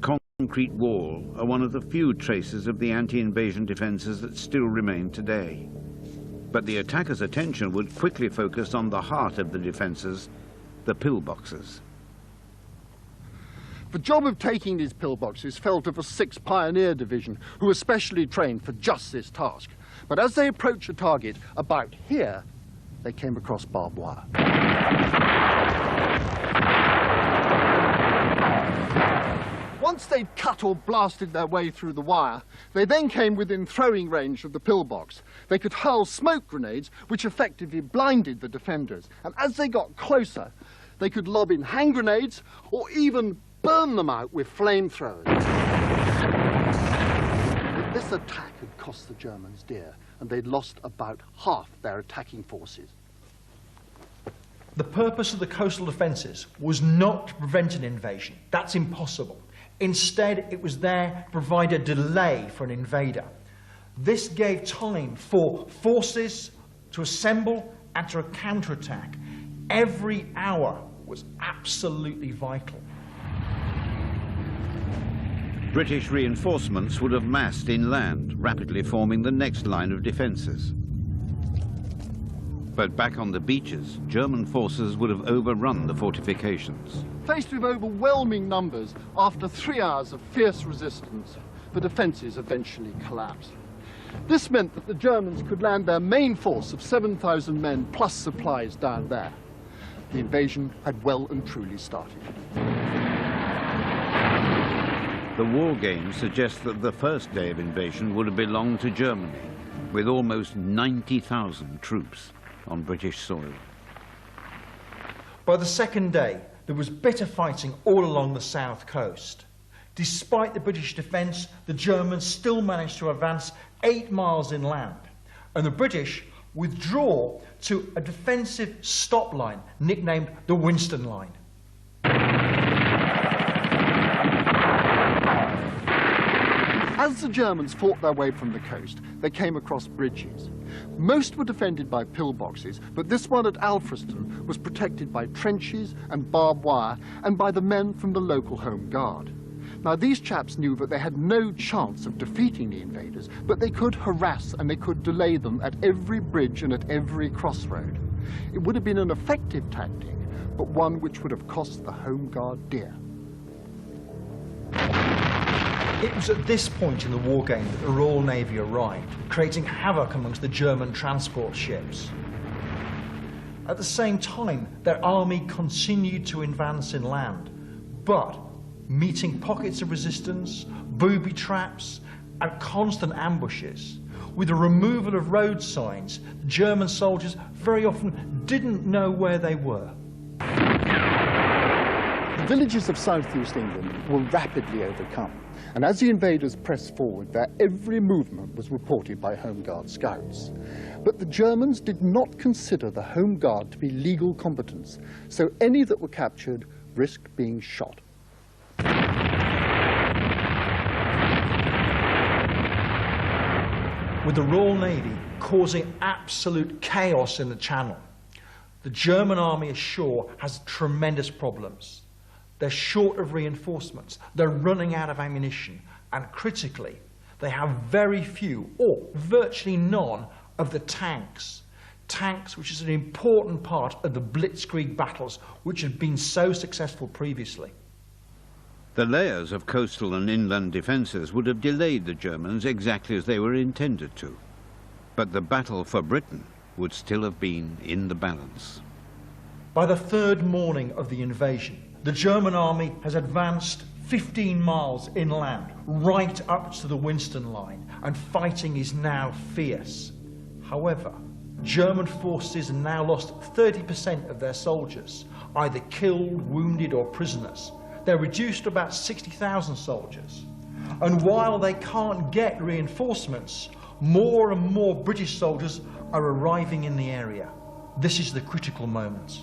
concrete wall are one of the few traces of the anti-invasion defences that still remain today. But the attackers' attention would quickly focus on the heart of the defences, the pillboxes. The job of taking these pillboxes fell to the 6th Pioneer Division, who were specially trained for just this task. But as they approached the target, about here, they came across barbed wire. Once they'd cut or blasted their way through the wire, they then came within throwing range of the pillbox. They could hurl smoke grenades, which effectively blinded the defenders. And as they got closer, they could lob in hand grenades or even burn them out with flamethrowers. But this attack had cost the Germans dear, and they'd lost about half their attacking forces. The purpose of the coastal defences was not to prevent an invasion. That's impossible. Instead, it was there to provide a delay for an invader. This gave time for forces to assemble and to counterattack. Every hour was absolutely vital. British reinforcements would have massed inland, rapidly forming the next line of defences. But back on the beaches, German forces would have overrun the fortifications. Faced with overwhelming numbers, after 3 hours of fierce resistance, the defences eventually collapsed. This meant that the Germans could land their main force of 7,000 men plus supplies down there. The invasion had well and truly started. The war games suggest that the first day of invasion would have belonged to Germany, with almost 90,000 troops on British soil. By the second day, there was bitter fighting all along the south coast. Despite the British defence, the Germans still managed to advance 8 miles inland, and the British withdraw to a defensive stop line nicknamed the Winston Line. As the Germans fought their way from the coast, they came across bridges. Most were defended by pillboxes, but this one at Alfriston was protected by trenches and barbed wire and by the men from the local Home Guard. Now, these chaps knew that they had no chance of defeating the invaders, but they could harass and they could delay them at every bridge and at every crossroad. It would have been an effective tactic, but one which would have cost the Home Guard dear. It was at this point in the war game that the Royal Navy arrived, creating havoc amongst the German transport ships. At the same time, their army continued to advance inland, but meeting pockets of resistance, booby traps, and constant ambushes. With the removal of road signs, German soldiers very often didn't know where they were. The villages of southeast England were rapidly overcome, and as the invaders pressed forward, their every movement was reported by Home Guard scouts. But the Germans did not consider the Home Guard to be legal combatants, so any that were captured risked being shot. With the Royal Navy causing absolute chaos in the Channel, the German army ashore has tremendous problems. They're short of reinforcements, they're running out of ammunition, and critically, they have very few, or virtually none, of the tanks. Tanks, which is an important part of the Blitzkrieg battles, which had been so successful previously. The layers of coastal and inland defences would have delayed the Germans exactly as they were intended to. But the battle for Britain would still have been in the balance. By the third morning of the invasion, the German army has advanced 15 miles inland, right up to the Winston Line, and fighting is now fierce. However, German forces have now lost 30% of their soldiers, either killed, wounded, or prisoners. They're reduced to about 60,000 soldiers. And while they can't get reinforcements, more and more British soldiers are arriving in the area. This is the critical moment.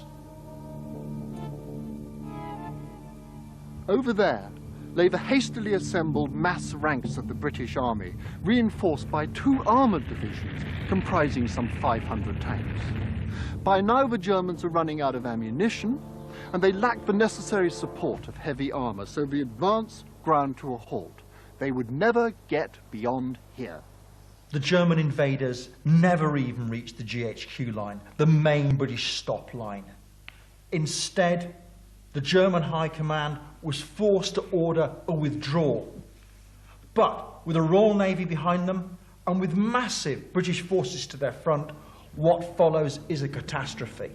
Over there lay the hastily assembled mass ranks of the British Army, reinforced by 2 armoured divisions comprising some 500 tanks. By now the Germans are running out of ammunition, and they lacked the necessary support of heavy armour, so the advance ground to a halt. They would never get beyond here. The German invaders never even reached the GHQ line, the main British stop line. Instead, the German High Command was forced to order a withdrawal. But with a Royal Navy behind them, and with massive British forces to their front, what follows is a catastrophe.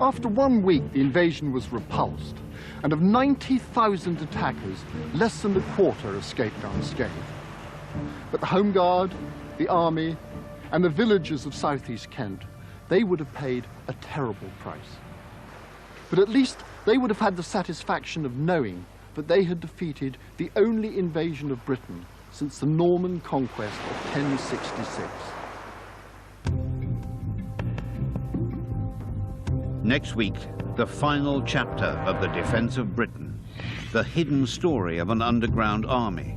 After 1 week, the invasion was repulsed, and of 90,000 attackers, less than a quarter escaped unscathed. But the Home Guard, the Army, and the villagers of southeast Kent, they would have paid a terrible price. But at least they would have had the satisfaction of knowing that they had defeated the only invasion of Britain since the Norman conquest of 1066. Next week, the final chapter of the defense of Britain, the hidden story of an underground army.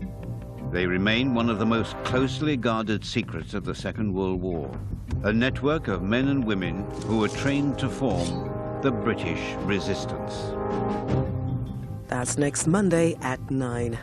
They remain one of the most closely guarded secrets of the Second World War, a network of men and women who were trained to form the British resistance. That's next Monday at 9.